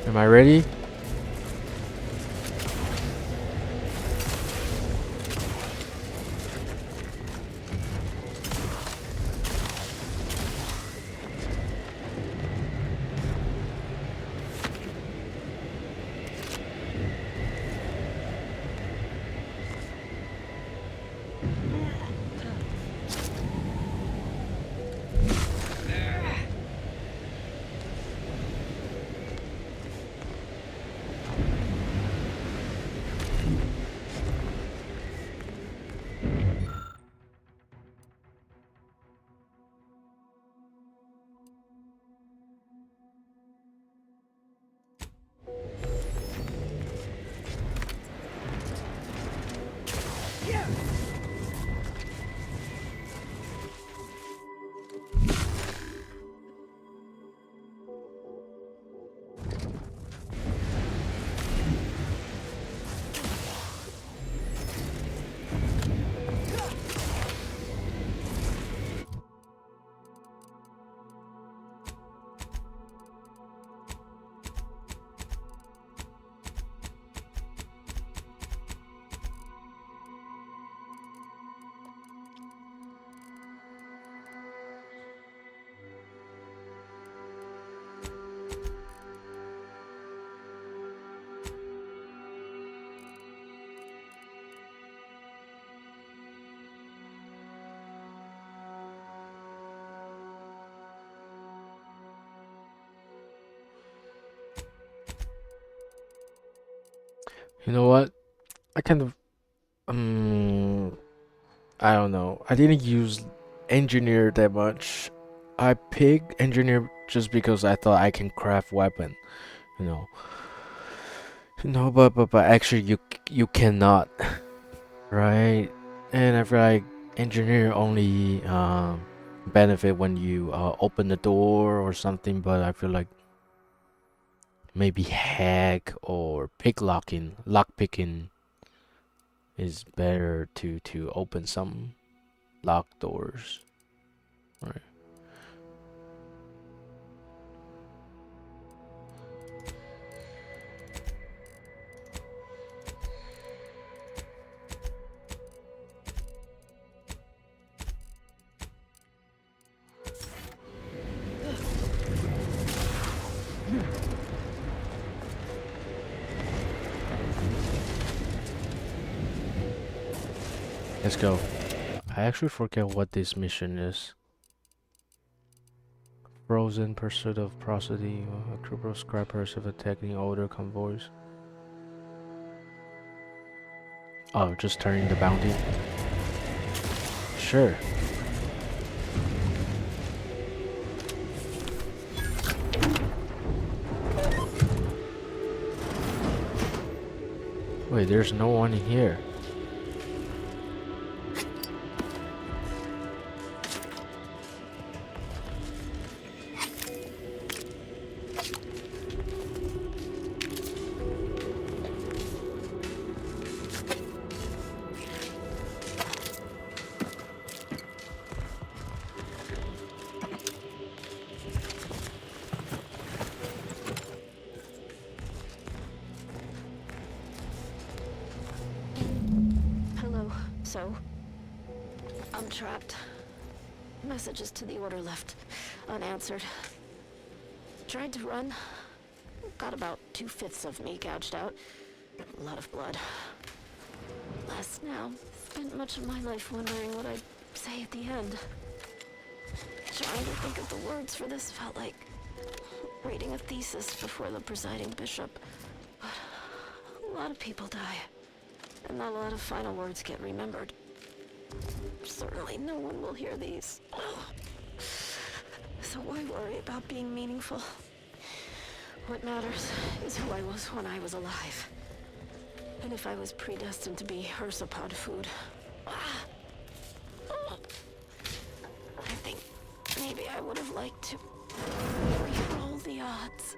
Am I ready? You know what? I kind of I don't know. I didn't use engineer that much. I picked engineer just because I thought I can craft weapon, you know. No, but actually you cannot, right? And I feel like engineer only benefit when you open the door or something, but I feel like maybe hack or lock picking is better to open some locked doors. Right. Let's go. I actually forget what this mission is. Frozen pursuit of prosody. A group of scrappers of attacking older convoys. Oh, just turning the bounty. Sure. Wait, there's no one in here. Hello. So, I'm trapped. Messages to the order left unanswered. Tried to run. Got about 2/5 of me gouged out. A lot of blood. Last now. Spent much of my life wondering what I'd say at the end. Trying to think of the words for this felt like reading a thesis before the presiding bishop. But a lot of people die. And not a lot of final words get remembered. Certainly no one will hear these. So why worry about being meaningful? What matters is who I was when I was alive. And if I was predestined to be Ursapod food. I think maybe I would have liked to re-roll the odds.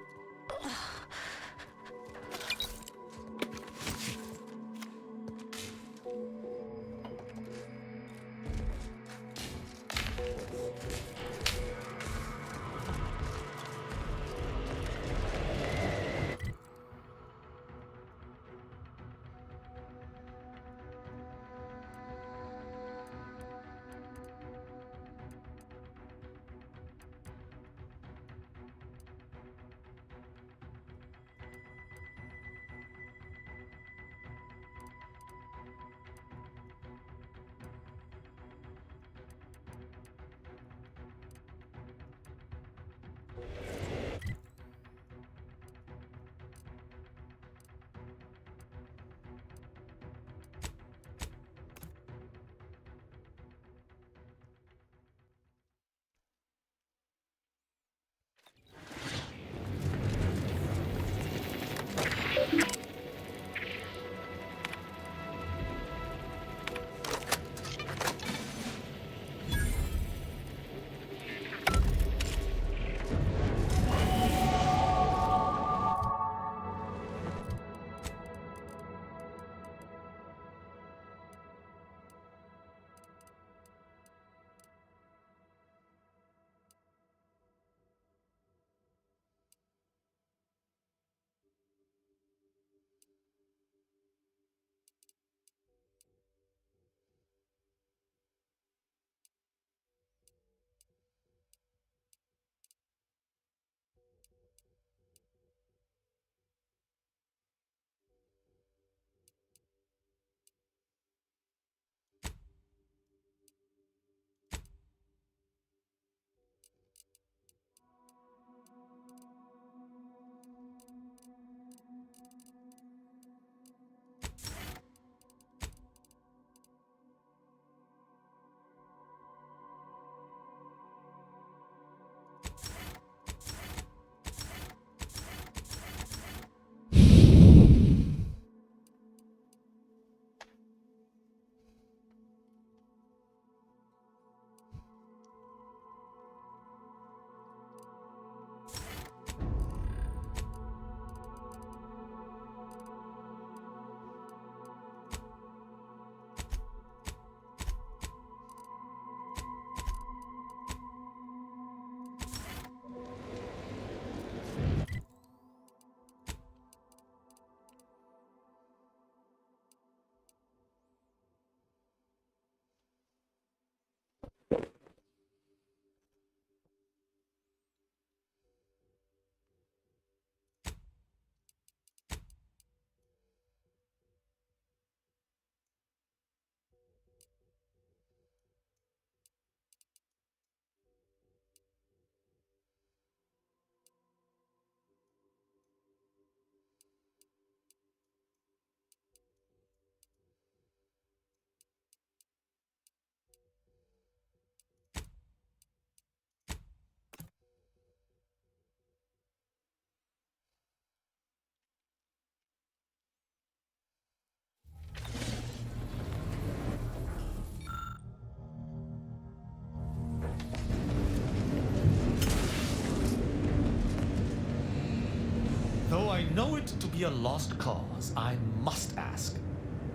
Though I know it to be a lost cause, I must ask,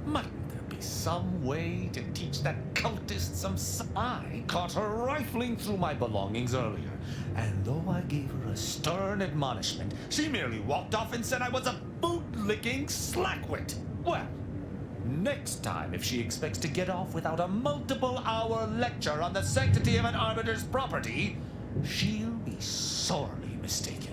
mightn't there be some way to teach that cultist some I caught her rifling through my belongings earlier, and though I gave her a stern admonishment, she merely walked off and said I was a boot-licking slackwit. Well, next time, if she expects to get off without a multiple-hour lecture on the sanctity of an arbiter's property, she'll be sorely mistaken.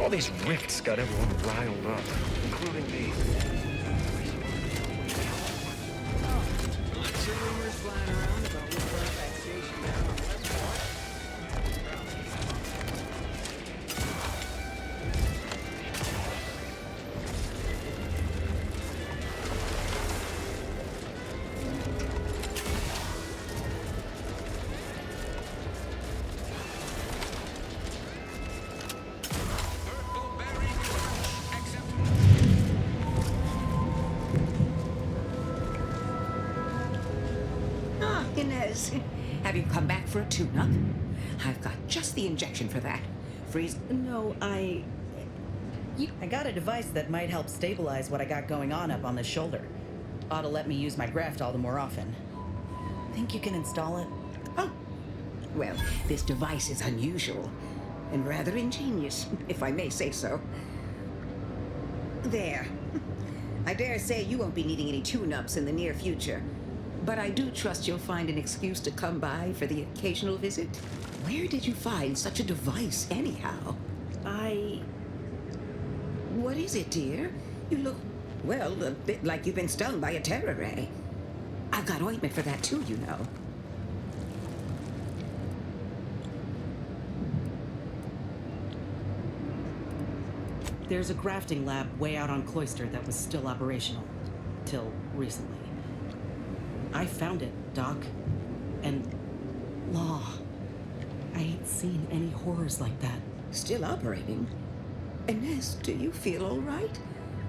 All these rifts got everyone riled up, including me. Lots of rumors flying around about what brought that station down on Westport. Inez, have you come back for a tune-up? I've got just the injection for that. Freeze. No, I got a device that might help stabilize what I got going on up on the shoulder. Ought to let me use my graft all the more often. Think you can install it? Oh, well, this device is unusual and rather ingenious, if I may say so. There. I dare say you won't be needing any tune-ups in the near future. But I do trust you'll find an excuse to come by for the occasional visit. Where did you find such a device, anyhow? What is it, dear? You look, well, a bit like you've been stung by a terror ray. I've got ointment for that too, you know. There's a grafting lab way out on Cloister that was still operational. Till recently. I found it, Doc. And Law. I ain't seen any horrors like that. Still operating? Inez, do you feel all right?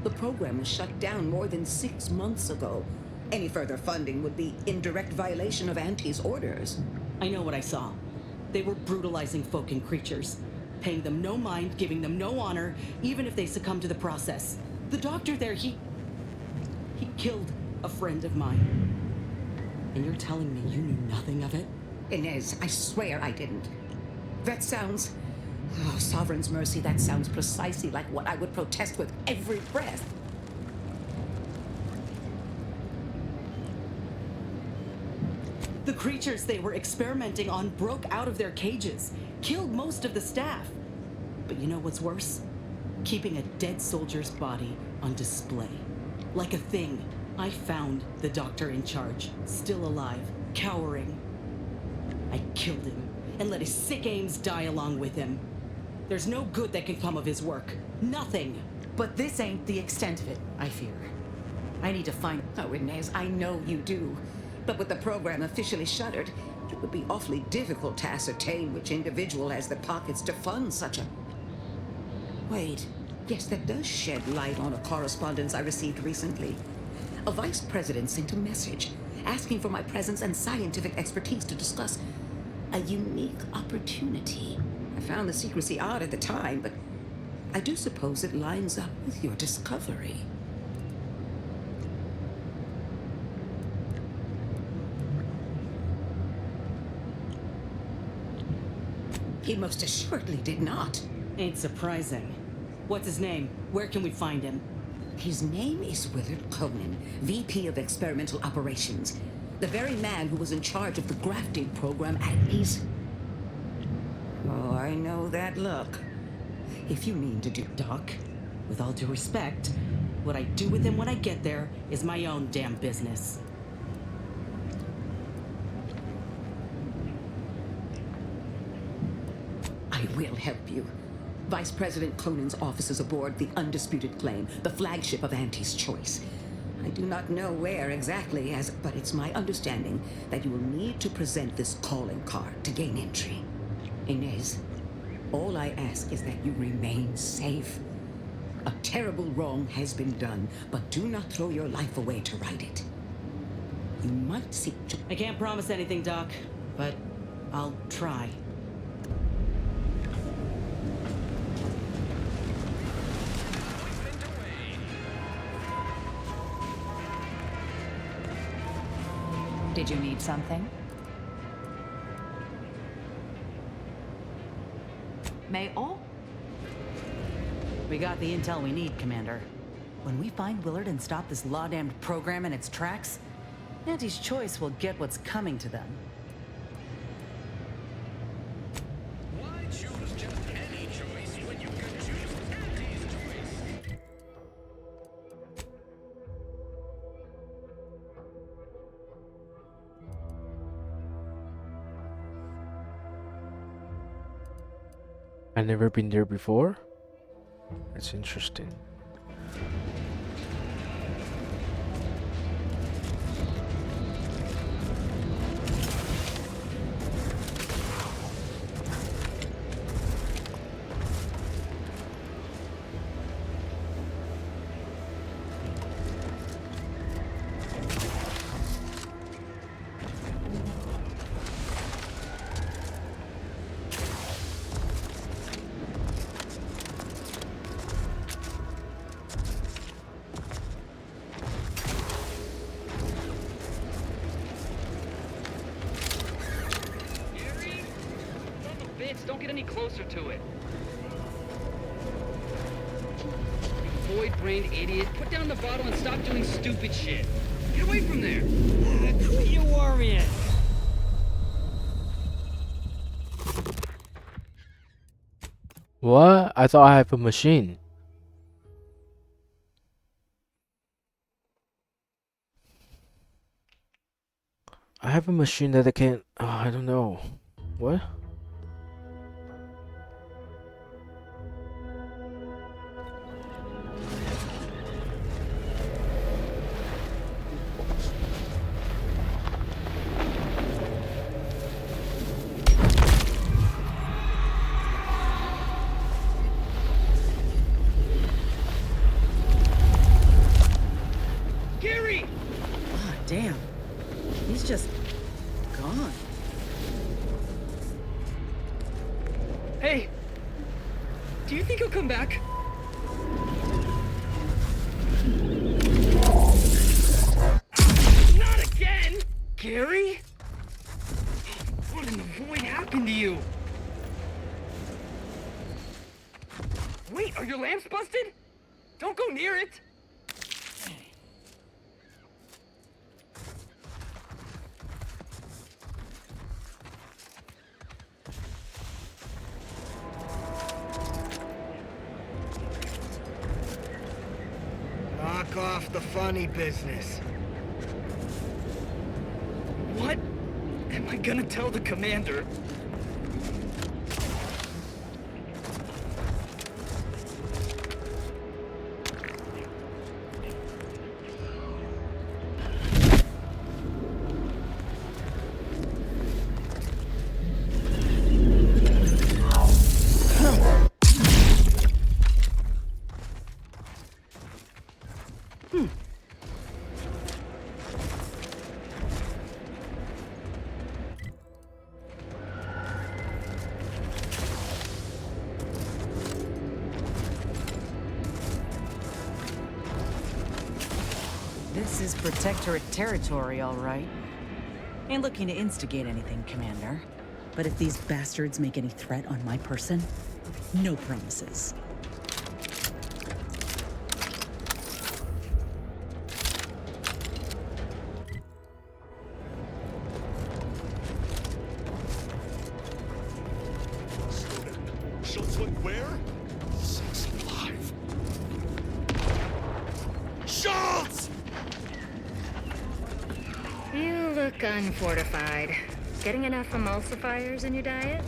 The program was shut down more than 6 months ago. Any further funding would be in direct violation of Auntie's orders. I know what I saw. They were brutalizing folk and creatures. Paying them no mind, giving them no honor, even if they succumb to the process. The doctor there, he killed a friend of mine. And you're telling me you knew nothing of it? Inez, I swear I didn't. That sounds... Oh, Sovereign's mercy, that sounds precisely like what I would protest with every breath. The creatures they were experimenting on broke out of their cages, killed most of the staff. But you know what's worse? keeping a dead soldier's body on display. Like a thing, I found the doctor in charge, still alive, cowering. I killed him and let his sick aims die along with him. There's no good that can come of his work. Nothing. But this ain't the extent of it, I fear. I need to find... Oh, Inez, I know you do. But with the program officially shuttered, it would be awfully difficult to ascertain which individual has the pockets to fund such a... Wait. Yes, that does shed light on a correspondence I received recently. A vice president sent a message asking for my presence and scientific expertise to discuss a unique opportunity. I found the secrecy odd at the time, but I do suppose it lines up with your discovery. He most assuredly did not. Ain't surprising. What's his name? Where can we find him? His name is Willard Conan, VP of Experimental Operations. The very man who was in charge of the grafting program at East. Oh, I know that look. If you mean to do... Doc, with all due respect, what I do with him when I get there is my own damn business. I will help you. Vice President Conan's office is aboard the Undisputed Claim, the flagship of Auntie's Choice. I do not know where exactly, but it's my understanding that you will need to present this calling card to gain entry. Inez, all I ask is that you remain safe. A terrible wrong has been done, but do not throw your life away to right it. You might seek to... I can't promise anything, Doc, but I'll try. Did you need something? May-o? We got the intel we need, Commander. When we find Willard and stop this law-damned program in its tracks, Auntie's Choice will get what's coming to them. Why choose just any choice when you can choose Auntie's choice? I've never been there before. That's interesting. Don't get any closer to it. You void-brained idiot. Put down the bottle and stop doing stupid shit. Get away from there. Quit your worrying. What? I thought I have a machine. I have a machine that I can't... Oh, I don't know. What? Gary! Ah, damn. He's just gone. Hey! Do you think he'll come back? Not again! Gary? What in the void happened to you? Wait, are your lamps busted? Don't go near it! Back off the funny business. What am I gonna tell the commander? This is Protectorate territory, all right. Ain't looking to instigate anything, Commander. But if these bastards make any threat on my person, no promises. Schultz went where? 6-5. Schultz! You look unfortified. Getting enough emulsifiers in your diet?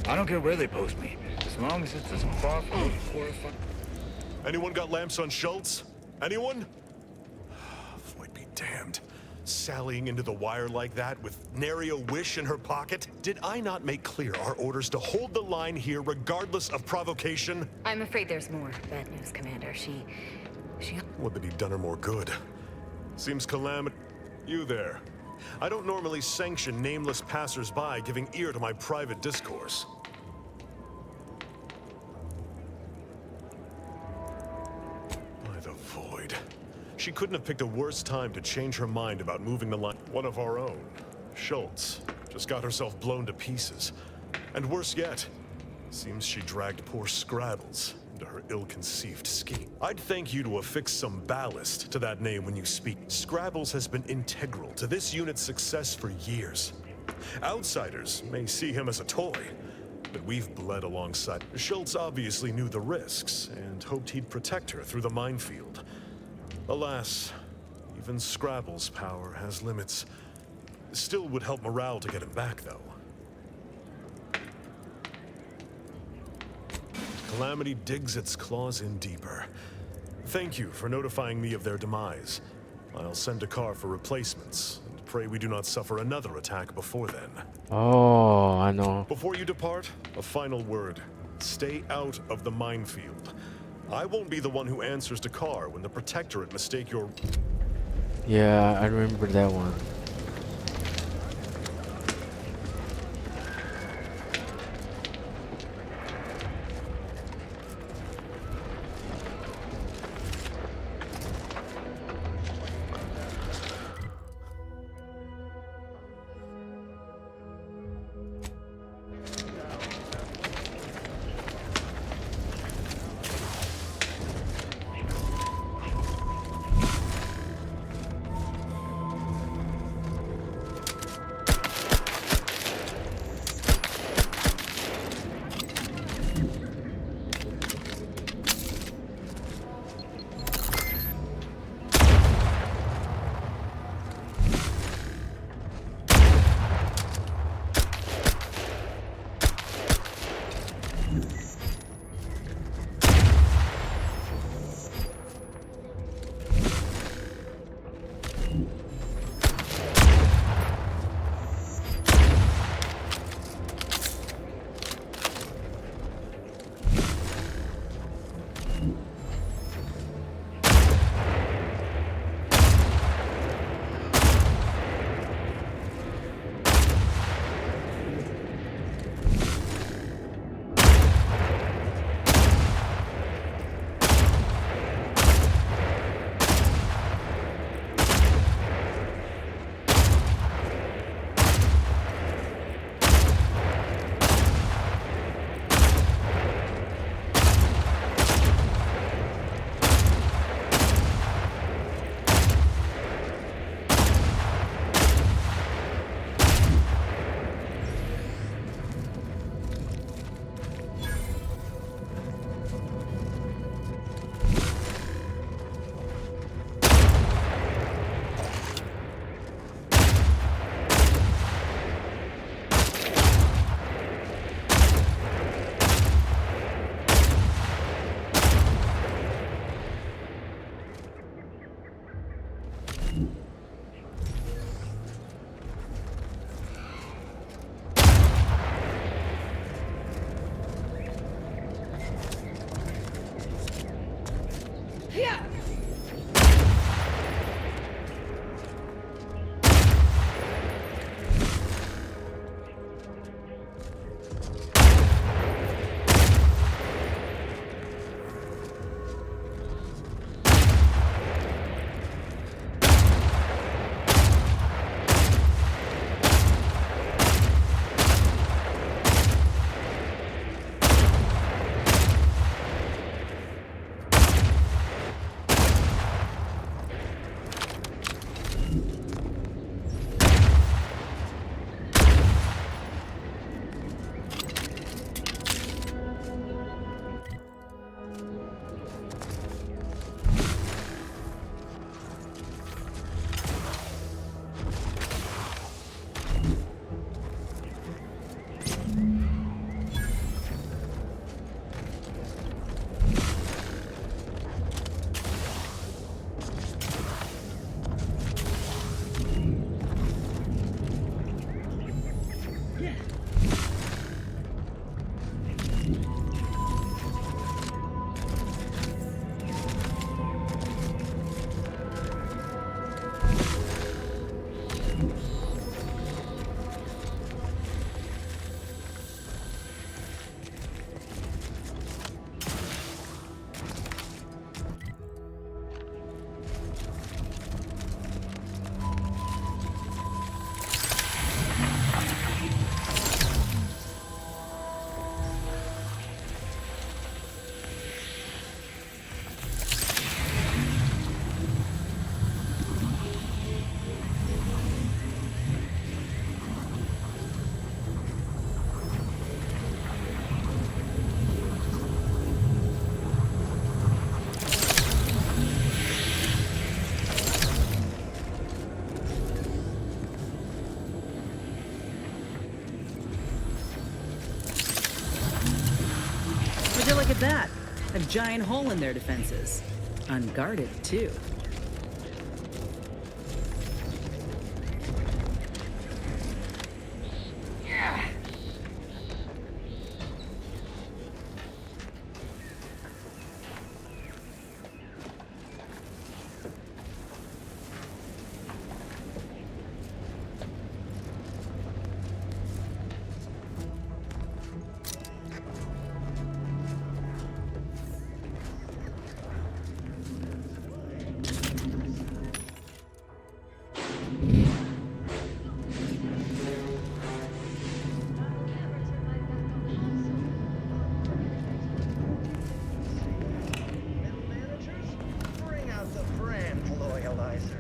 I don't care where they post me, as long as it's as far from horrifying. Anyone got lamps on Schultz? Anyone? Void be damned. Sallying into the wire like that with nary a wish in her pocket? Did I not make clear our orders to hold the line here regardless of provocation? I'm afraid there's more bad news, Commander. She... Would that he'd done her more good. Seems Calamity... You there. I don't normally sanction nameless passers-by giving ear to my private discourse. By the Void. She couldn't have picked a worse time to change her mind about moving the line. One of our own, Schultz, just got herself blown to pieces. And worse yet, seems she dragged poor Scrabbles into her ill-conceived scheme. I'd thank you to affix some ballast to that name when you speak. Scrabbles has been integral to this unit's success for years. Outsiders may see him as a toy, but we've bled alongside. Schultz obviously knew the risks and hoped he'd protect her through the minefield. Alas, even Scrabble's power has limits. Still would help morale to get him back, though. Calamity digs its claws in deeper. Thank you for notifying me of their demise. I'll send a car for replacements, and pray we do not suffer another attack before then. Oh, I know. Before you depart, a final word. Stay out of the minefield. I won't be the one who answers to Carr when the Protectorate mistake your... Yeah, I remember that one. you look at that? A giant hole in their defenses. Unguarded, too. Bring out the brand loyalizer.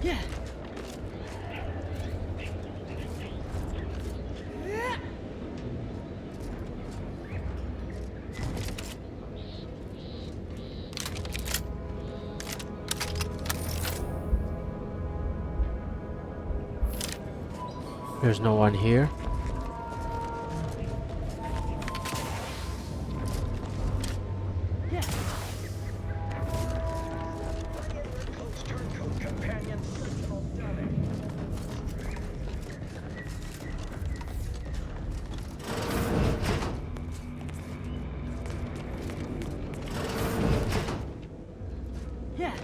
Yeah. There's no one here. Turncoat companion personal dummy. Yeah.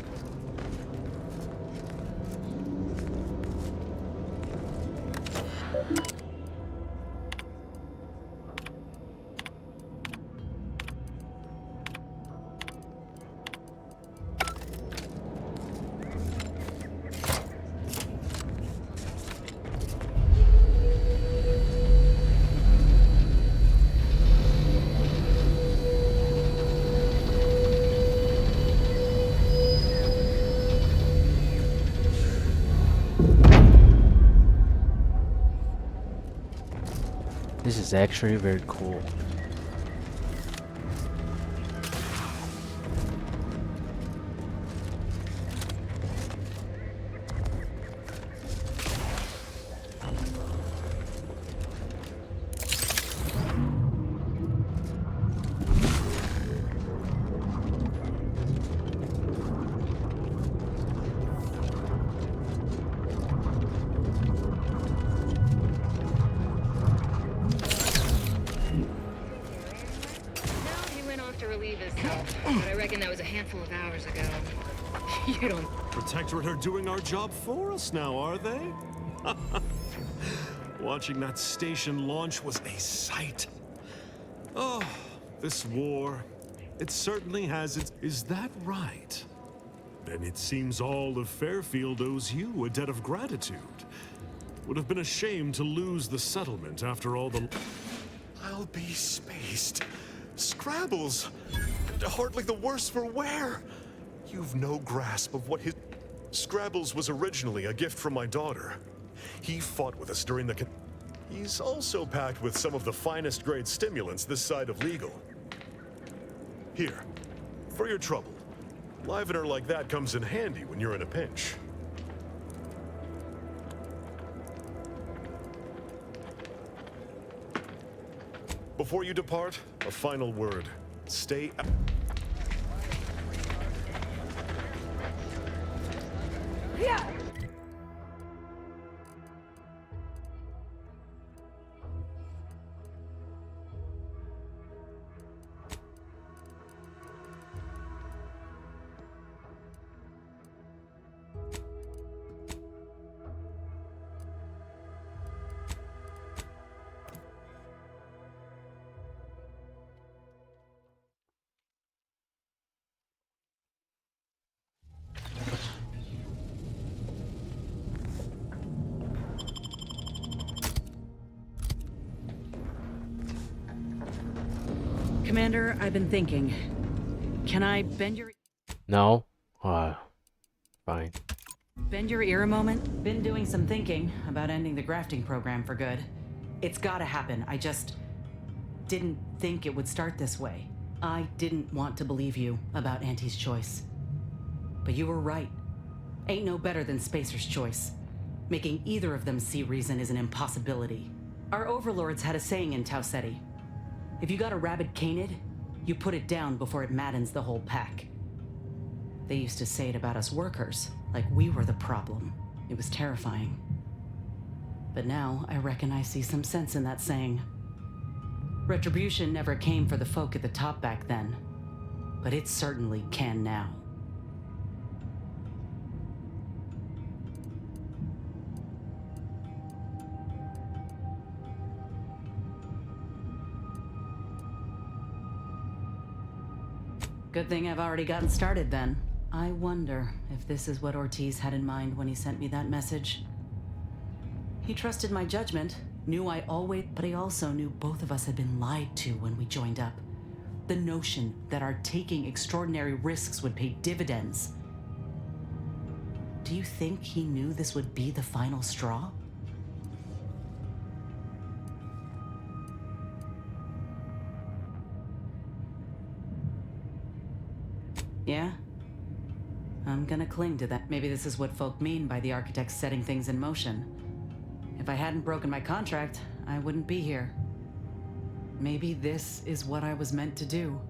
This is actually very cool. But I reckon that was a handful of hours ago. You don't... Protectorate are doing our job for us now, are they? Watching that station launch was a sight. Oh, this war, it certainly has its... Is that right? Then it seems all of Fairfield owes you a debt of gratitude. Would have been a shame to lose the settlement after all the... I'll be spaced. Scrabbles! Hardly the worse for wear. You've no grasp of what his... Scrabbles was originally a gift from my daughter. He fought with us during the... He's also packed with some of the finest grade stimulants this side of legal. Here, for your trouble. Livener like that comes in handy when you're in a pinch. Before you depart, a final word. Stay... Yeah. Commander, I've been thinking. Can I bend your... No? Fine. Bend your ear a moment? Been doing some thinking about ending the grafting program for good. It's gotta happen. I just didn't think it would start this way. I didn't want to believe you about Auntie's choice. But you were right. Ain't no better than Spacer's choice. Making either of them see reason is an impossibility. Our overlords had a saying in Tau Ceti. If you got a rabid canid, you put it down before it maddens the whole pack. They used to say it about us workers, like we were the problem. It was terrifying. But now I reckon I see some sense in that saying. Retribution never came for the folk at the top back then, but it certainly can now. Good thing I've already gotten started then. I wonder if this is what Ortiz had in mind when he sent me that message. He trusted my judgment, knew I always, but he also knew both of us had been lied to when we joined up. The notion that our taking extraordinary risks would pay dividends. Do you think he knew this would be the final straw? Yeah? I'm gonna cling to that. Maybe this is what folk mean by the architects setting things in motion. If I hadn't broken my contract, I wouldn't be here. Maybe this is what I was meant to do.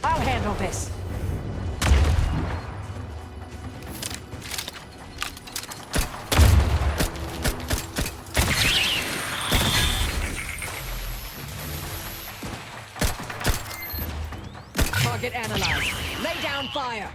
I'll handle this. Target analyzed. Lay down fire.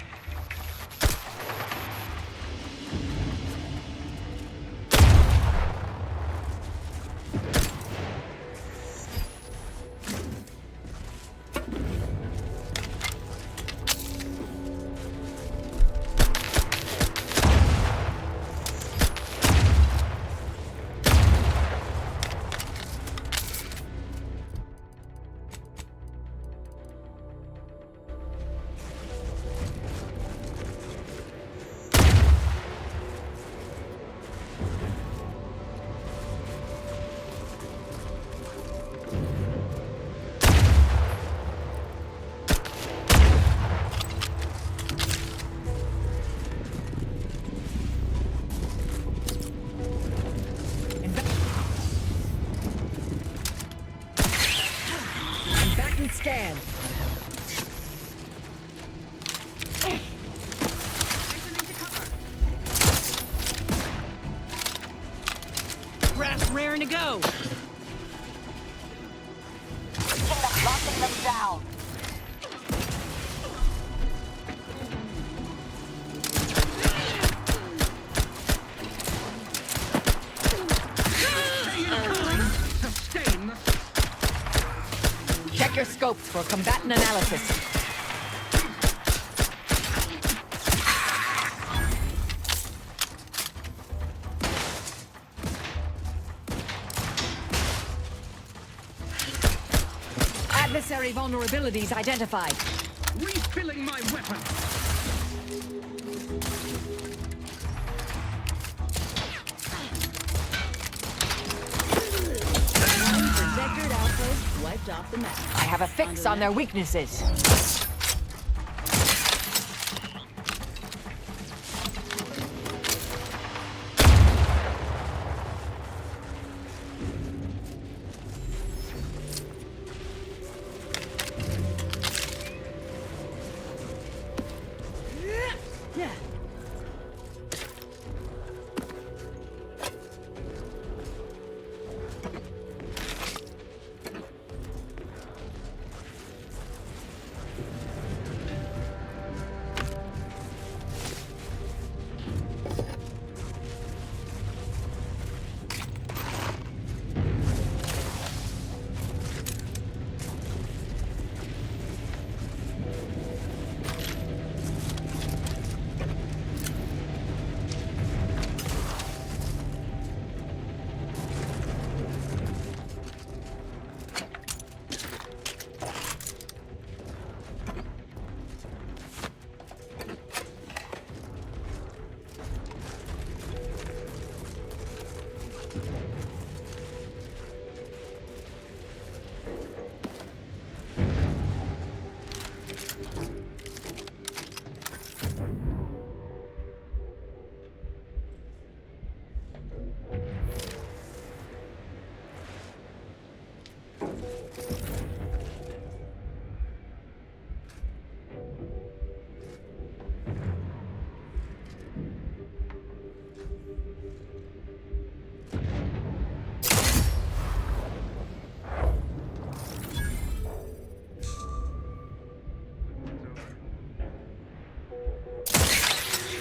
riffraff's raring to go. Locking them down. Sustain. Check your scopes for combatant analysis. Adversary vulnerabilities identified. Refilling my weapon. Protectorate outpost wiped off the map. I have a fix on their weaknesses.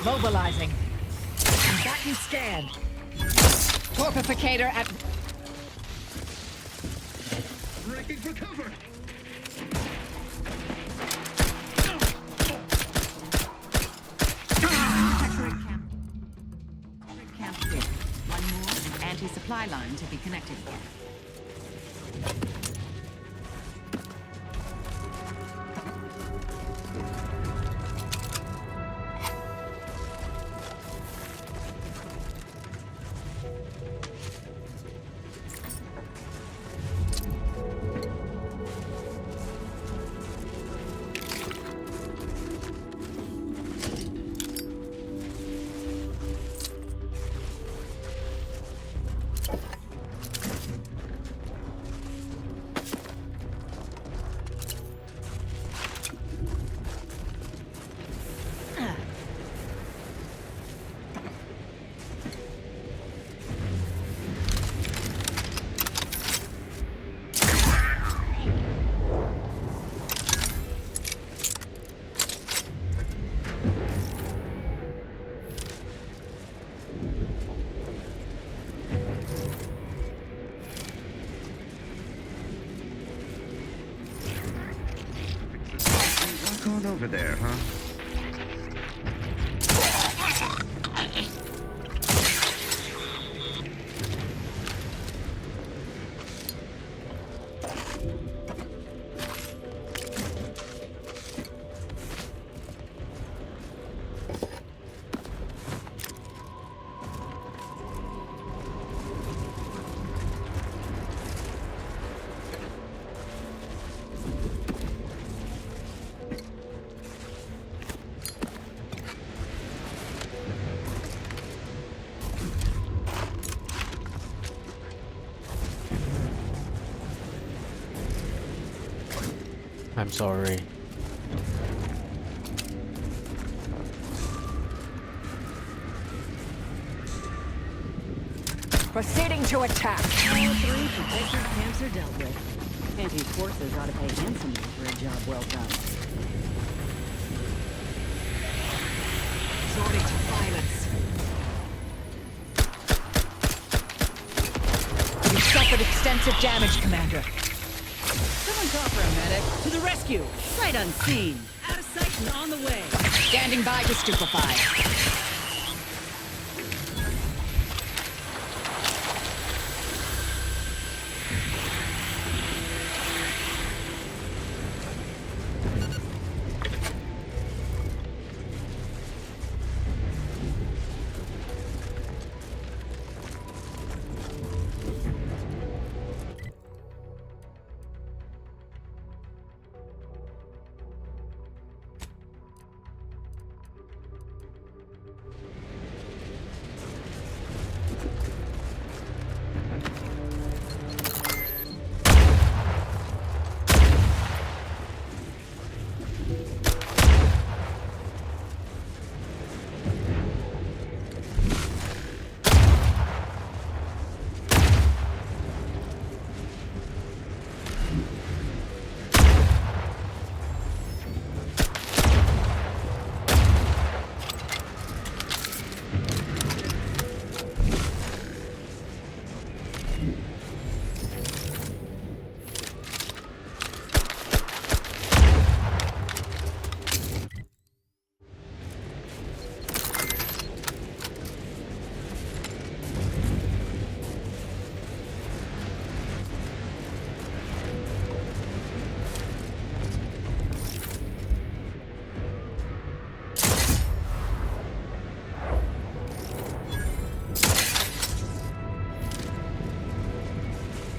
Mobilizing. Combatant scanned. Torpificator at... Breaking for cover. Camp clear. One more anti-supply line to be connected again. Going over there, huh? I'm sorry. Proceeding to attack. All 3 protected camps are dealt with. Auntie's forces ought to pay handsomely for a job well done. Resorting to violence. You suffered extensive damage, Commander. Someone call for a medic. To the rescue. Sight unseen. Out of sight and on the way. Standing by to stupefy.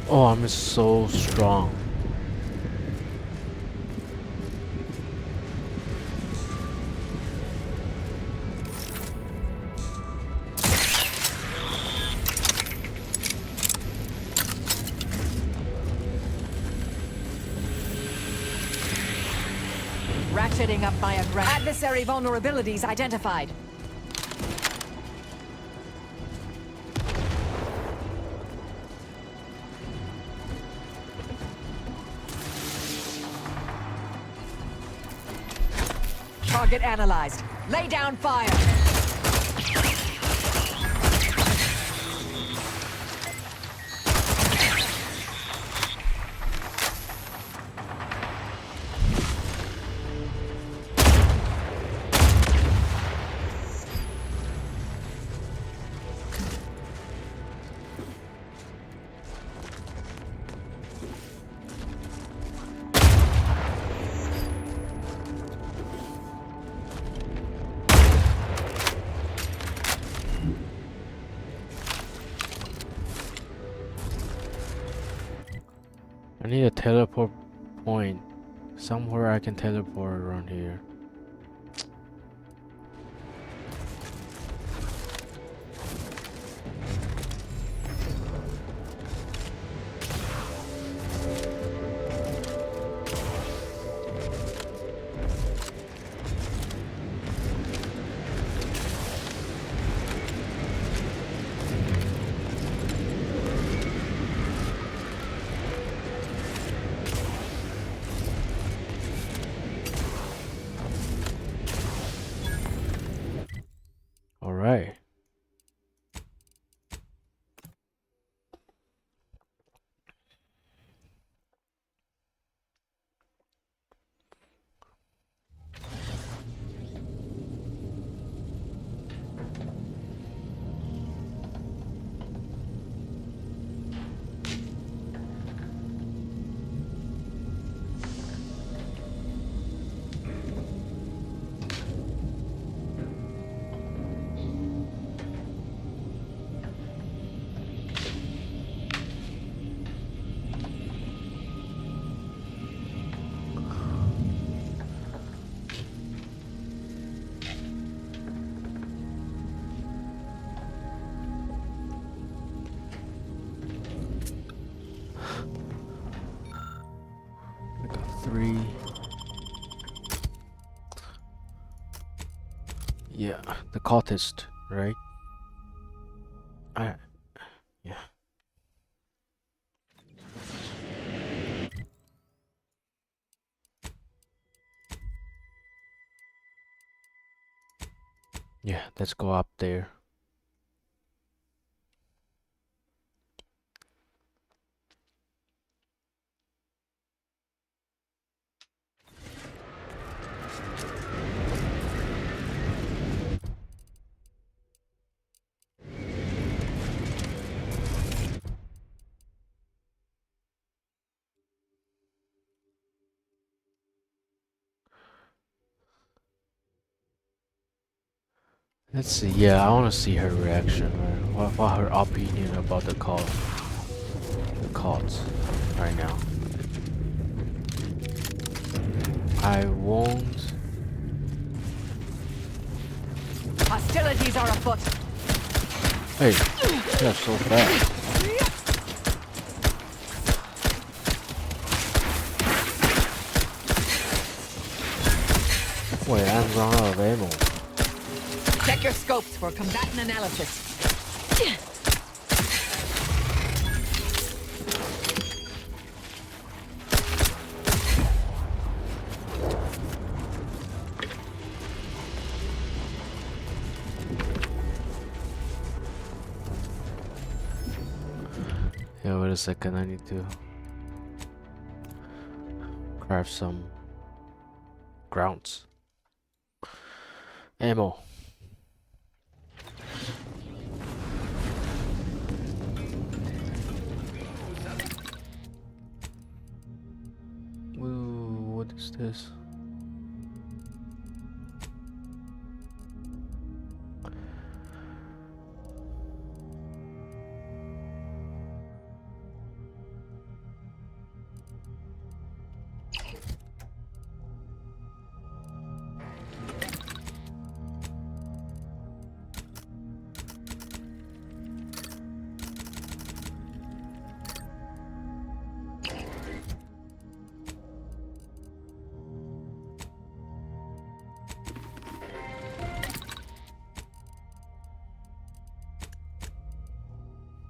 Oh, I'm so strong. Ratcheting up my aggression. Adversary vulnerabilities identified. Target analyzed. Lay down fire. I need a teleport point. Somewhere I can teleport around here. Alright. I got 3. Yeah, the cultist, right? Yeah. Yeah, let's go up there. Let's see. Yeah, I want to see her reaction, man. What her opinion about the cards right now. I won't. Hostilities are afoot. Hey, that's so fast. Wait, I'm running out of ammo. Check your scopes for combatant analysis. Yeah, wait a second, I need to craft some grounds. Ammo. Ooh, what is this?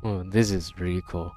Oh, this is really cool.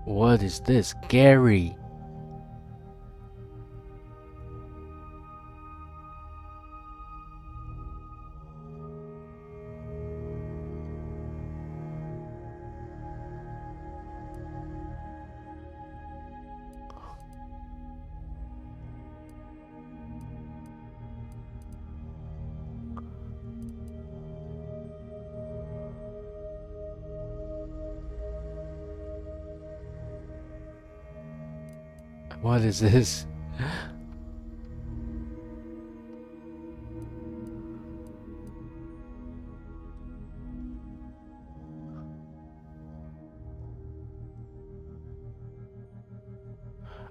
What is this? Gary. What is this?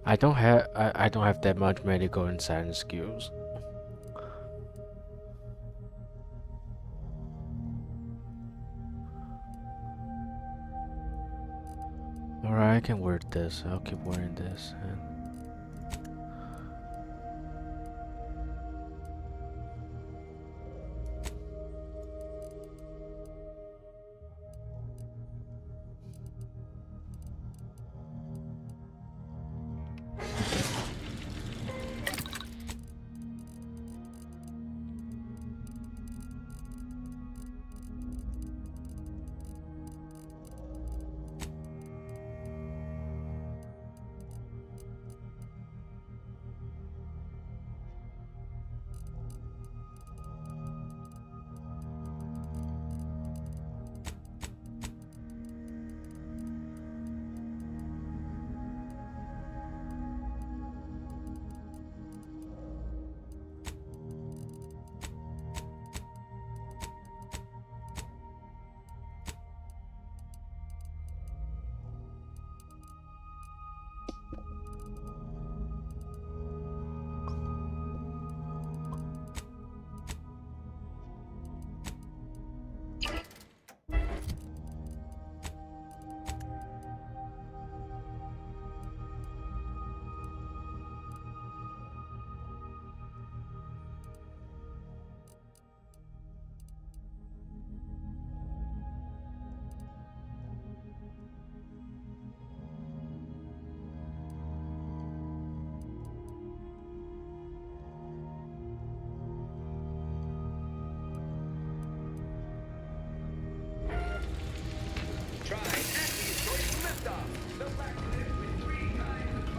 I don't have that much medical and science skills. Alright, I can wear this. I'll keep wearing this.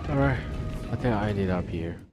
Alright, I think I ended up here.